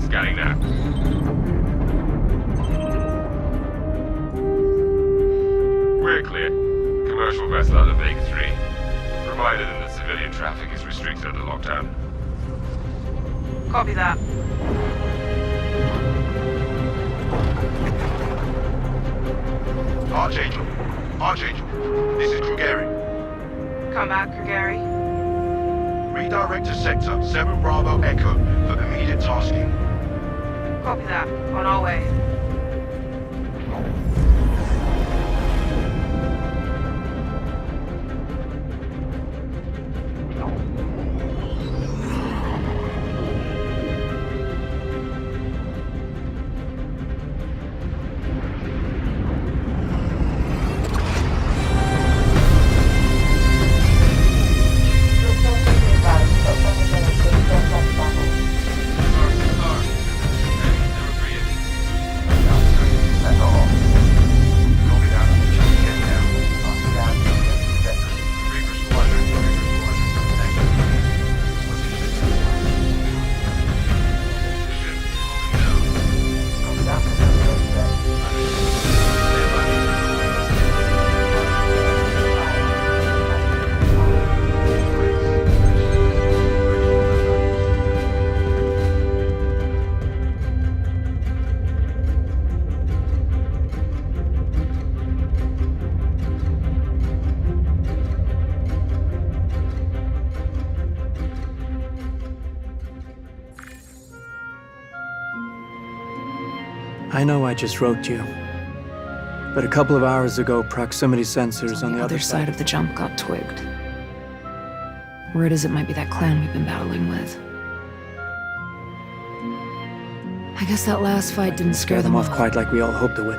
Scanning now. We're clear. Commercial vessel out of Vega 3. Provided that civilian traffic is restricted under lockdown. Copy that. Archangel. Archangel. This is Krugeri. Come back, Gregary. Redirect to Sector 7 Bravo Echo for immediate tasking. Copy that. On our way. I know I just wrote you, but a couple of hours ago, proximity sensors on the other side of the jump got twigged. Word is it might be that clan we've been battling with. I guess that last fight didn't scare them off quite like we all hoped it would.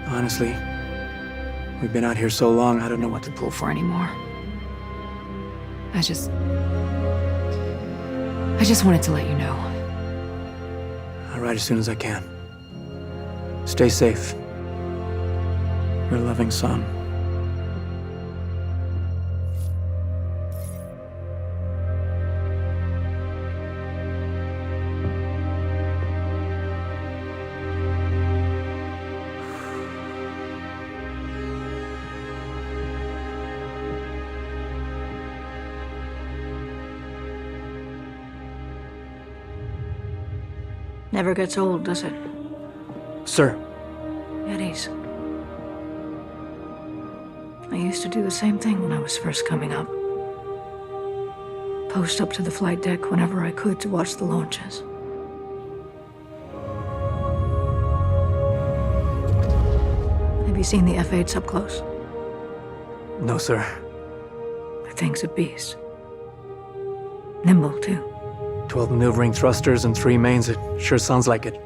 Honestly, we've been out here so long, I don't know what to pull for anymore. I just wanted to let you know. I'll write as soon as I can. Stay safe. Your loving son. Never gets old, does it? Sir. Eddies. I used to do the same thing when I was first coming up. Post up to the flight deck whenever I could to watch the launches. Have you seen the F-8s up close? No, sir. The thing's a beast. Nimble, too. 12 maneuvering thrusters and 3 mains. It sure sounds like it.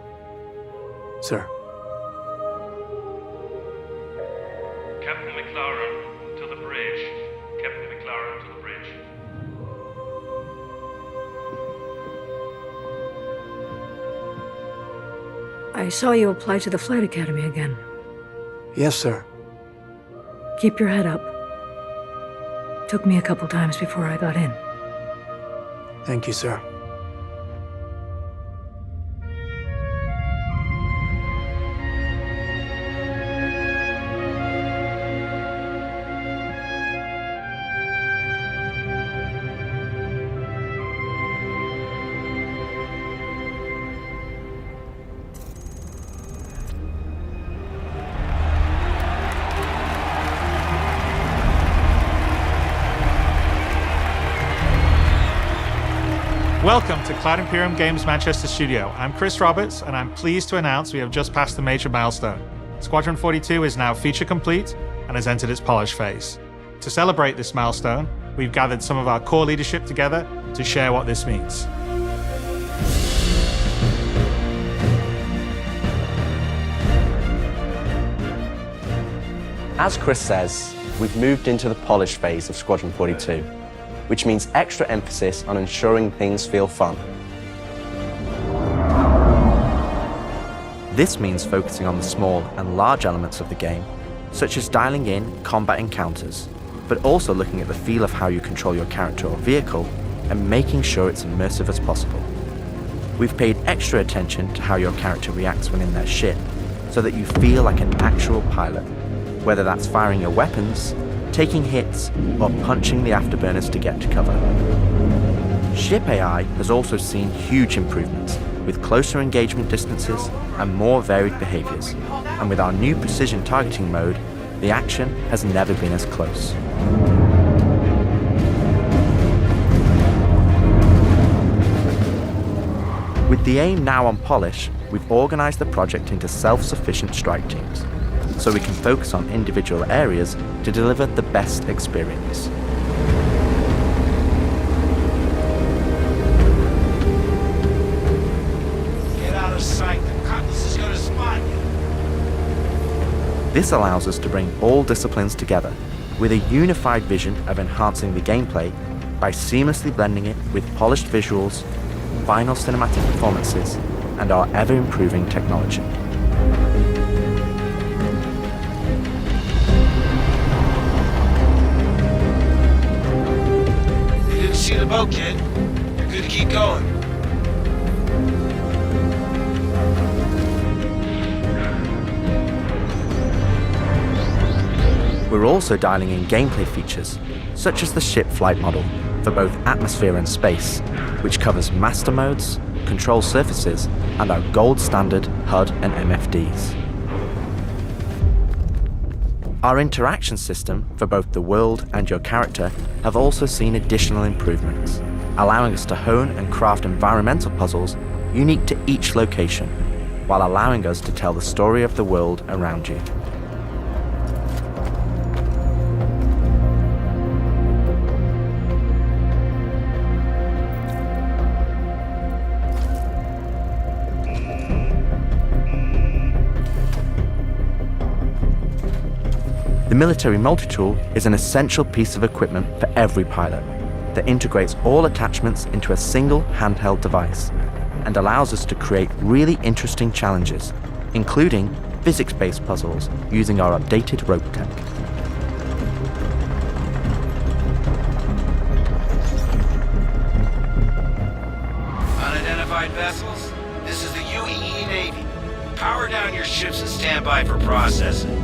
Sir. Captain McLaren, to the bridge. Captain McLaren, to the bridge. I saw you apply to the Flight Academy again. Yes, sir. Keep your head up. Took me a couple times before I got in. Thank you, sir. Welcome to Cloud Imperium Games Manchester Studio. I'm Chris Roberts, and I'm pleased to announce we have just passed a major milestone. Squadron 42 is now feature complete and has entered its polish phase. To celebrate this milestone, we've gathered some of our core leadership together to share what this means. As Chris says, we've moved into the polish phase of Squadron 42, which means extra emphasis on ensuring things feel fun. This means focusing on the small and large elements of the game, such as dialing in combat encounters, but also looking at the feel of how you control your character or vehicle and making sure it's immersive as possible. We've paid extra attention to how your character reacts when in their ship, so that you feel like an actual pilot, whether that's firing your weapons, taking hits, or punching the afterburners to get to cover. Ship AI has also seen huge improvements, with closer engagement distances and more varied behaviors, and with our new precision targeting mode, the action has never been as close. With the aim now on polish, we've organised the project into self-sufficient strike teams, so we can focus on individual areas to deliver the best experience. Get out of sight, the cutlass is gonna spot you. This allows us to bring all disciplines together with a unified vision of enhancing the gameplay by seamlessly blending it with polished visuals, final cinematic performances, and our ever-improving technology. You didn't see the boat, kid. You're good to keep going. We're also dialing in gameplay features, such as the ship flight model, for both atmosphere and space, which covers master modes, control surfaces, and our gold standard HUD and MFDs. Our interaction system for both the world and your character have also seen additional improvements, allowing us to hone and craft environmental puzzles unique to each location, while allowing us to tell the story of the world around you. The military multi-tool is an essential piece of equipment for every pilot that integrates all attachments into a single handheld device and allows us to create really interesting challenges, including physics-based puzzles using our updated rope tech. Unidentified vessels, this is the UEE Navy. Power down your ships and stand by for processing.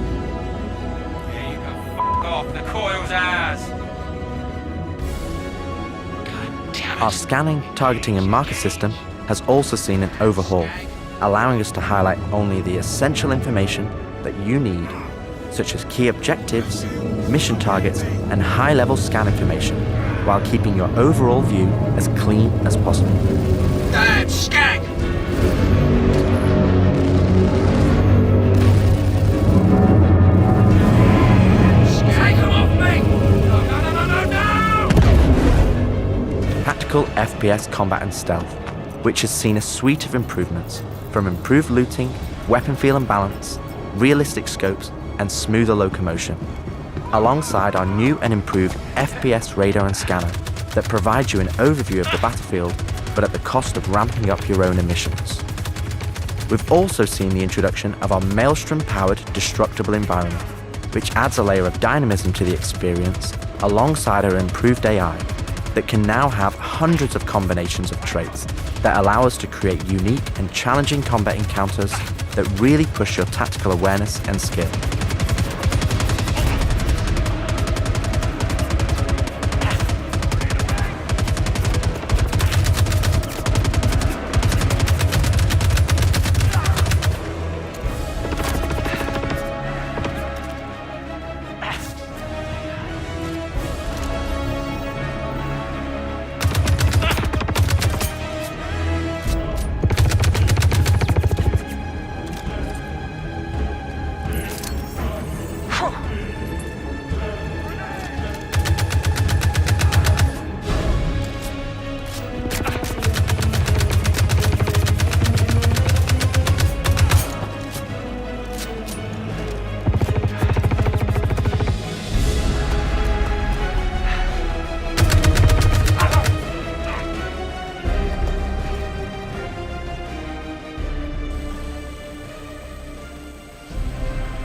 Off the coil's ass. God damn it. Our scanning, targeting, and marker system has also seen an overhaul, allowing us to highlight only the essential information that you need, such as key objectives, mission targets, and high-level scan information, while keeping your overall view as clean as possible. Damn skank! Tactical FPS combat and stealth, which has seen a suite of improvements, from improved looting, weapon feel and balance, realistic scopes, and smoother locomotion, alongside our new and improved FPS radar and scanner that provides you an overview of the battlefield, but at the cost of ramping up your own emissions. We've also seen the introduction of our Maelstrom-powered destructible environment, which adds a layer of dynamism to the experience, alongside our improved AI, that can now have hundreds of combinations of traits that allow us to create unique and challenging combat encounters that really push your tactical awareness and skill.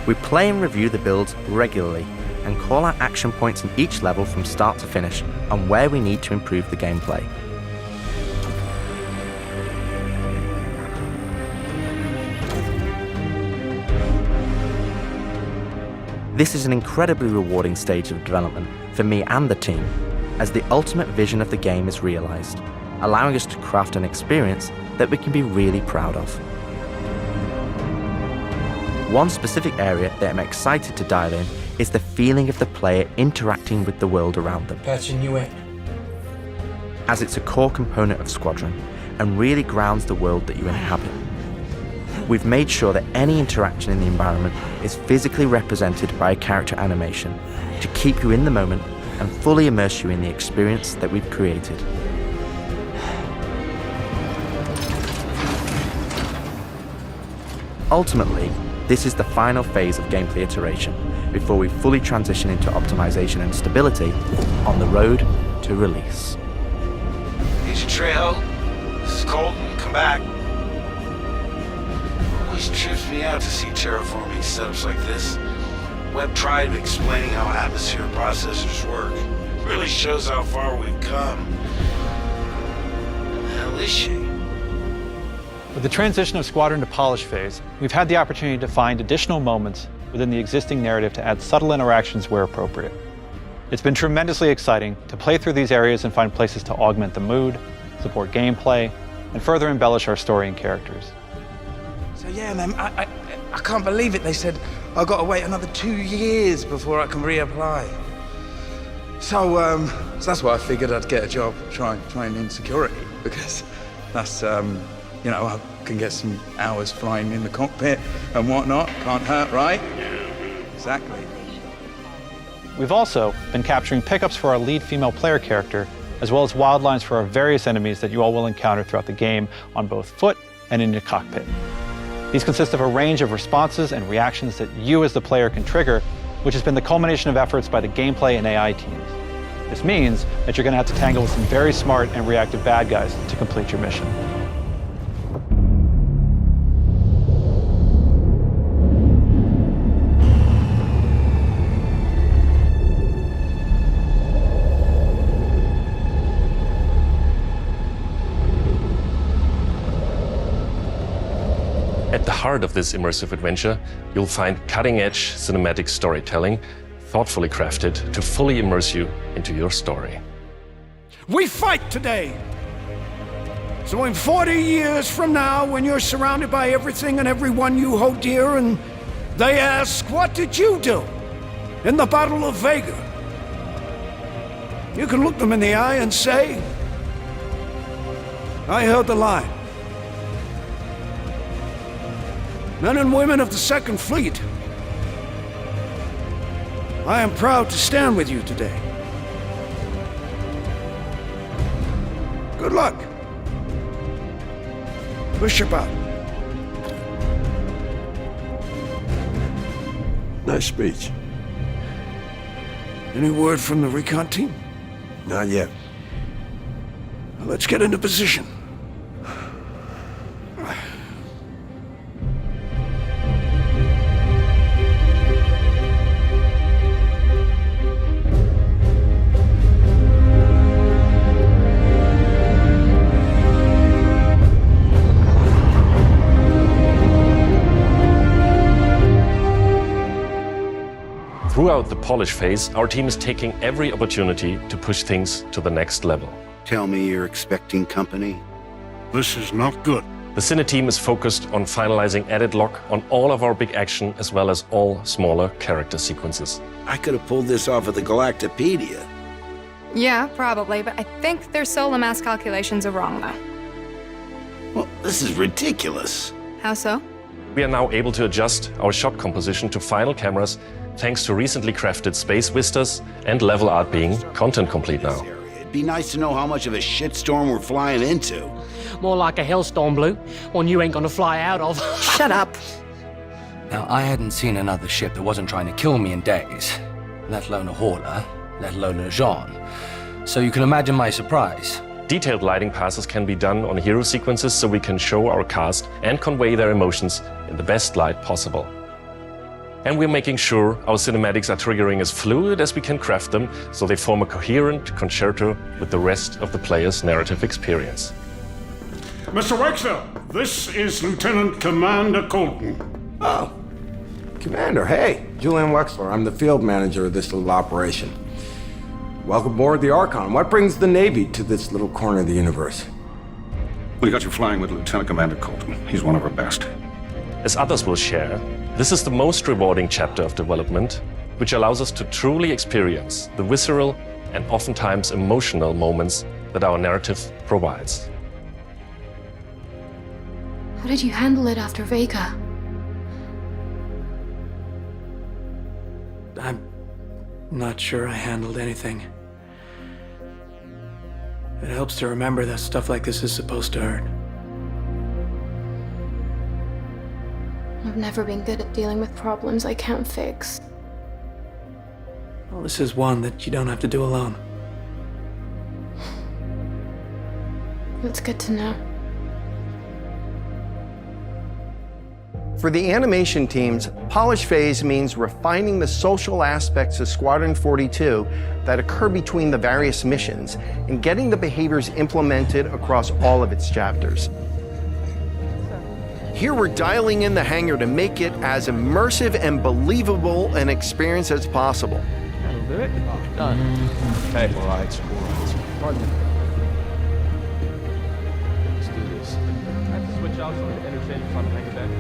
We play and review the builds regularly and call out action points in each level from start to finish and where we need to improve the gameplay. This is an incredibly rewarding stage of development for me and the team, as the ultimate vision of the game is realized, allowing us to craft an experience that we can be really proud of. One specific area that I'm excited to dial in is the feeling of the player interacting with the world around them. Patching you in. As it's a core component of Squadron and really grounds the world that you inhabit. We've made sure that any interaction in the environment is physically represented by a character animation to keep you in the moment and fully immerse you in the experience that we've created. Ultimately, this is the final phase of gameplay iteration before we fully transition into optimization and stability on the road to release. Agent Trejo, this is Colton. Come back. Always trips me out to see terraforming setups like this. Webb tried explaining how atmosphere processors work. Really shows how far we've come. Hell is she? With the transition of Squadron to polish phase, we've had the opportunity to find additional moments within the existing narrative to add subtle interactions where appropriate. It's been tremendously exciting to play through these areas and find places to augment the mood, support gameplay, and further embellish our story and characters. So yeah, man, I can't believe it. They said I've got to wait another 2 years before I can reapply. So that's why I figured I'd get a job trying in security, because that's, you know, I can get some hours flying in the cockpit and whatnot. Can't hurt, right? Exactly. We've also been capturing pickups for our lead female player character, as well as wild lines for our various enemies that you all will encounter throughout the game on both foot and in the cockpit. These consist of a range of responses and reactions that you as the player can trigger, which has been the culmination of efforts by the gameplay and AI teams. This means that you're going to have to tangle with some very smart and reactive bad guys to complete your mission. At the heart of this immersive adventure, you'll find cutting-edge cinematic storytelling, thoughtfully crafted to fully immerse you into your story. We fight today! So in 40 years from now, when you're surrounded by everything and everyone you hold dear, and they ask, what did you do in the Battle of Vega? You can look them in the eye and say, I held the line. Men and women of the Second Fleet, I am proud to stand with you today. Good luck. Push your button. Nice speech. Any word from the recon team? Not yet. Well, let's get into position. Throughout the polish phase, our team is taking every opportunity to push things to the next level. Tell me you're expecting company? This is not good. The Cine team is focused on finalizing edit lock on all of our big action as well as all smaller character sequences. I could have pulled this off of the Galactopedia. Yeah, probably, but I think their solar mass calculations are wrong, though. Well, this is ridiculous. How so? We are now able to adjust our shot composition to final cameras thanks to recently crafted space vistas and level art being content complete now. It'd be nice to know how much of a shitstorm we're flying into. More like a hellstorm, Blue. One you ain't gonna fly out of. Shut up. Now, I hadn't seen another ship that wasn't trying to kill me in days, let alone a hauler, let alone a Jean. So you can imagine my surprise. Detailed lighting passes can be done on hero sequences so we can show our cast and convey their emotions in the best light possible. And we're making sure our cinematics are triggering as fluid as we can craft them, so they form a coherent concerto with the rest of the player's narrative experience. Mr. Wexler, this is Lieutenant Commander Colton. Oh, Commander, hey. Julian Wexler, I'm the field manager of this little operation. Welcome aboard the Archon. What brings the Navy to this little corner of the universe? We got you flying with Lieutenant Commander Colton. He's one of our best. As others will share, this is the most rewarding chapter of development, which allows us to truly experience the visceral and oftentimes emotional moments that our narrative provides. How did you handle it after Vega? I'm not sure I handled anything. It helps to remember that stuff like this is supposed to hurt. I've never been good at dealing with problems I can't fix. Well, this is one that you don't have to do alone. That's good to know. For the animation teams, polish phase means refining the social aspects of Squadron 42 that occur between the various missions and getting the behaviors implemented across all of its chapters. Here we're dialing in the hangar to make it as immersive and believable an experience as possible. That'll do it. Done. Okay. All right. Pardon me. Let's do this. I have to switch out some of the interchange front hangar deck.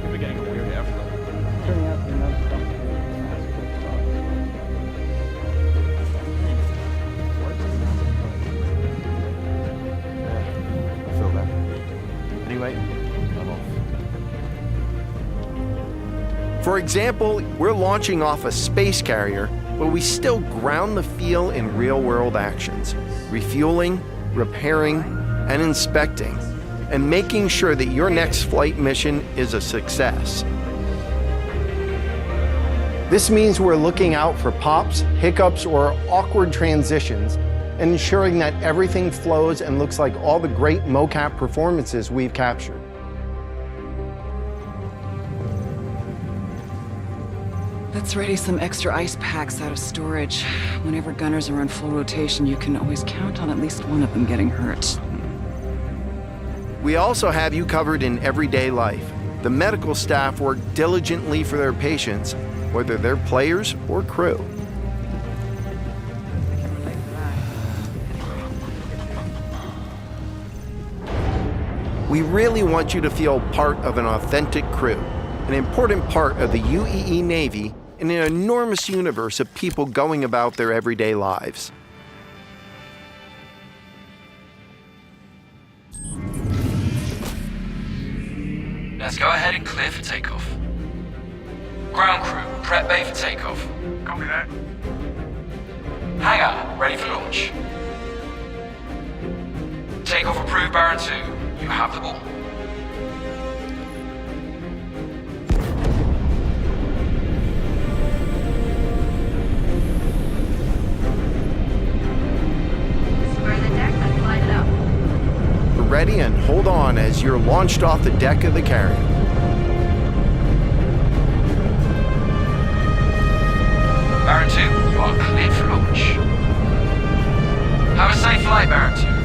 We're getting a weird airflow. Turning out another stuff. I feel that. Anyway, I'm off. For example, we're launching off a space carrier, but we still ground the feel in real-world actions, refueling, repairing, and inspecting, and making sure that your next flight mission is a success. This means we're looking out for pops, hiccups, or awkward transitions, and ensuring that everything flows and looks like all the great mocap performances we've captured. Let's ready some extra ice packs out of storage. Whenever gunners are on full rotation, you can always count on at least one of them getting hurt. We also have you covered in everyday life. The medical staff work diligently for their patients, whether they're players or crew. We really want you to feel part of an authentic crew, an important part of the UEE Navy in an enormous universe of people going about their everyday lives. Let's go ahead and clear for takeoff. Ground crew, prep bay for takeoff. Copy that. Hangar, ready for launch. Takeoff approved, Baron 2. You have the ball. Square the deck and slide it up. Ready and hold on as you're launched off the deck of the carrier. Baron 2, you are cleared for launch. Have a safe flight, Baron 2.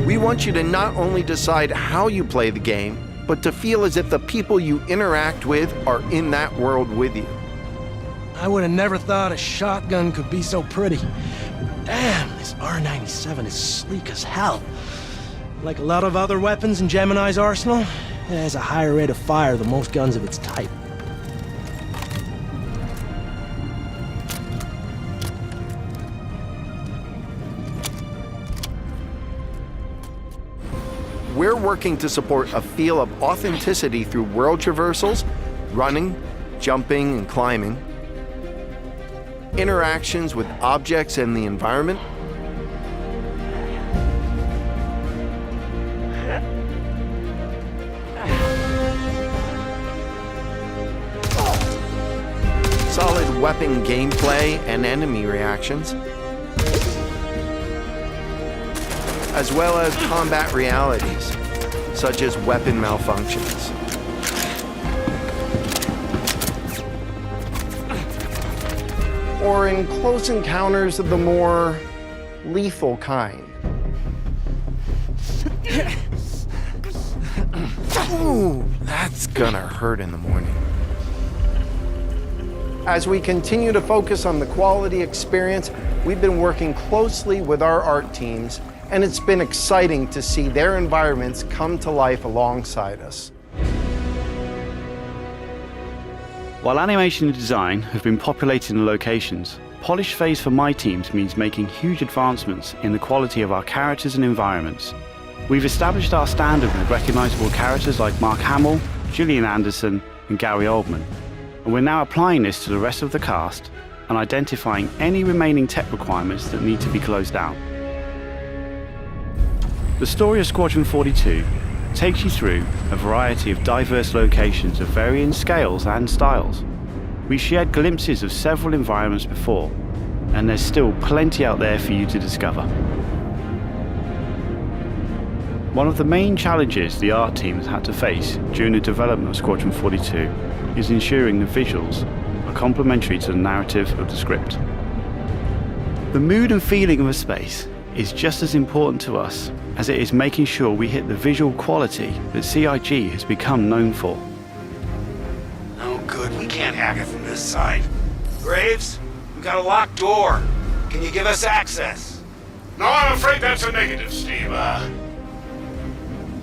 We want you to not only decide how you play the game, but to feel as if the people you interact with are in that world with you. I would have never thought a shotgun could be so pretty. Damn, this R97 is sleek as hell. Like a lot of other weapons in Gemini's arsenal, it has a higher rate of fire than most guns of its type. We're working to support a feel of authenticity through world traversals, running, jumping, and climbing, interactions with objects and the environment, solid weapon gameplay and enemy reactions, as well as combat realities, such as weapon malfunctions. Or in close encounters of the more lethal kind. Ooh, that's gonna hurt in the morning. As we continue to focus on the quality experience, we've been working closely with our art teams, and it's been exciting to see their environments come to life alongside us. While animation and design have been populating the locations, polish phase for my teams means making huge advancements in the quality of our characters and environments. We've established our standard with recognizable characters like Mark Hamill, Gillian Anderson, and Gary Oldman, and we're now applying this to the rest of the cast and identifying any remaining tech requirements that need to be closed out. The story of Squadron 42 takes you through a variety of diverse locations of varying scales and styles. We shared glimpses of several environments before, and there's still plenty out there for you to discover. One of the main challenges the art team has had to face during the development of Squadron 42 is ensuring the visuals are complementary to the narrative of the script. The mood and feeling of a space is just as important to us as it is making sure we hit the visual quality that CIG has become known for. Oh, good. We can't hack it from this side. Graves, we got a locked door. Can you give us access? No, I'm afraid that's a negative, Steve.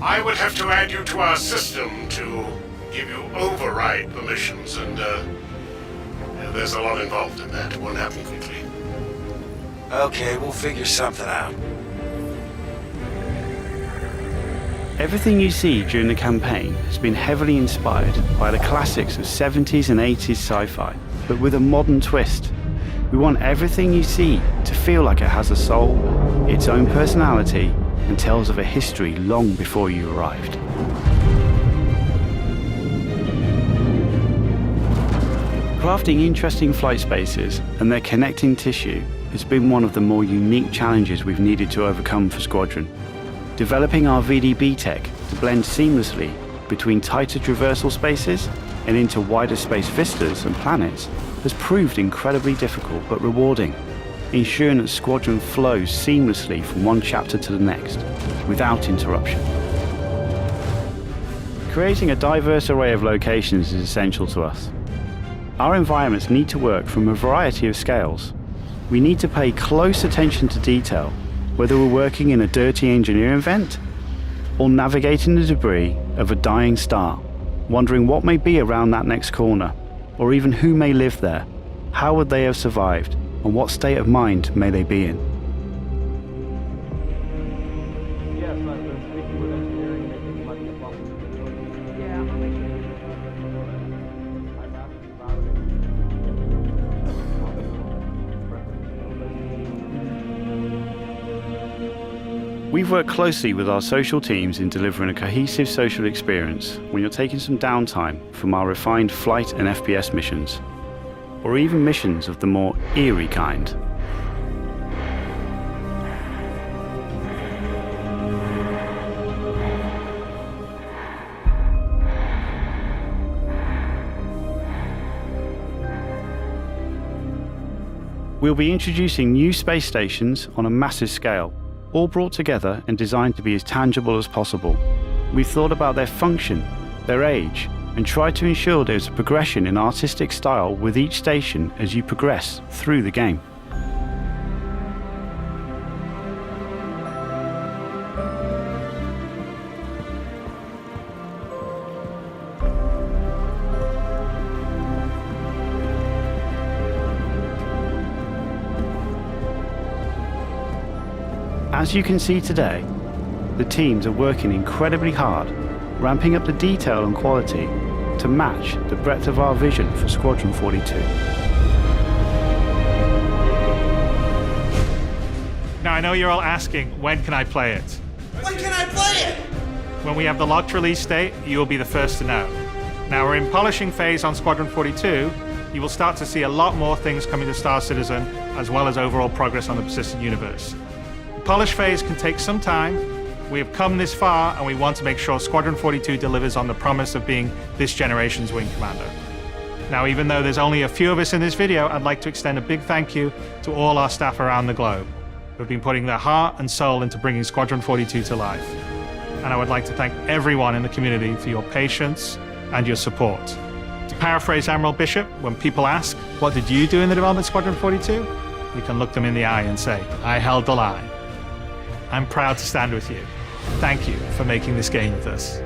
I would have to add you to our system to give you override permissions, and there's a lot involved in that. It won't happen quickly. Okay, we'll figure something out. Everything you see during the campaign has been heavily inspired by the classics of 70s and 80s sci-fi, but with a modern twist. We want everything you see to feel like it has a soul, its own personality, and tells of a history long before you arrived. Crafting interesting flight spaces and their connecting tissue has been one of the more unique challenges we've needed to overcome for Squadron. Developing our VDB tech to blend seamlessly between tighter traversal spaces and into wider space vistas and planets has proved incredibly difficult but rewarding, ensuring that Squadron flows seamlessly from one chapter to the next, without interruption. Creating a diverse array of locations is essential to us. Our environments need to work from a variety of scales. We need to pay close attention to detail, whether we're working in a dirty engineering vent or navigating the debris of a dying star, wondering what may be around that next corner, or even who may live there, how would they have survived, and what state of mind may they be in. We've worked closely with our social teams in delivering a cohesive social experience when you're taking some downtime from our refined flight and FPS missions, or even missions of the more eerie kind. We'll be introducing new space stations on a massive scale, all brought together and designed to be as tangible as possible. We've thought about their function, their age, and tried to ensure there's a progression in artistic style with each station as you progress through the game. As you can see today, the teams are working incredibly hard, ramping up the detail and quality to match the breadth of our vision for Squadron 42. Now I know you're all asking, when can I play it? When can I play it? When we have the locked release date, you will be the first to know. Now we're in polishing phase on Squadron 42. You will start to see a lot more things coming to Star Citizen, as well as overall progress on the persistent universe. polish phase can take some time. We have come this far, and we want to make sure Squadron 42 delivers on the promise of being this generation's wing commander. Now, even though there's only a few of us in this video, I'd like to extend a big thank you to all our staff around the globe who have been putting their heart and soul into bringing Squadron 42 to life. And I would like to thank everyone in the community for your patience and your support. To paraphrase Admiral Bishop, when people ask, what did you do in the development of Squadron 42? You can look them in the eye and say, I held the line. I'm proud to stand with you. Thank you for making this game with us.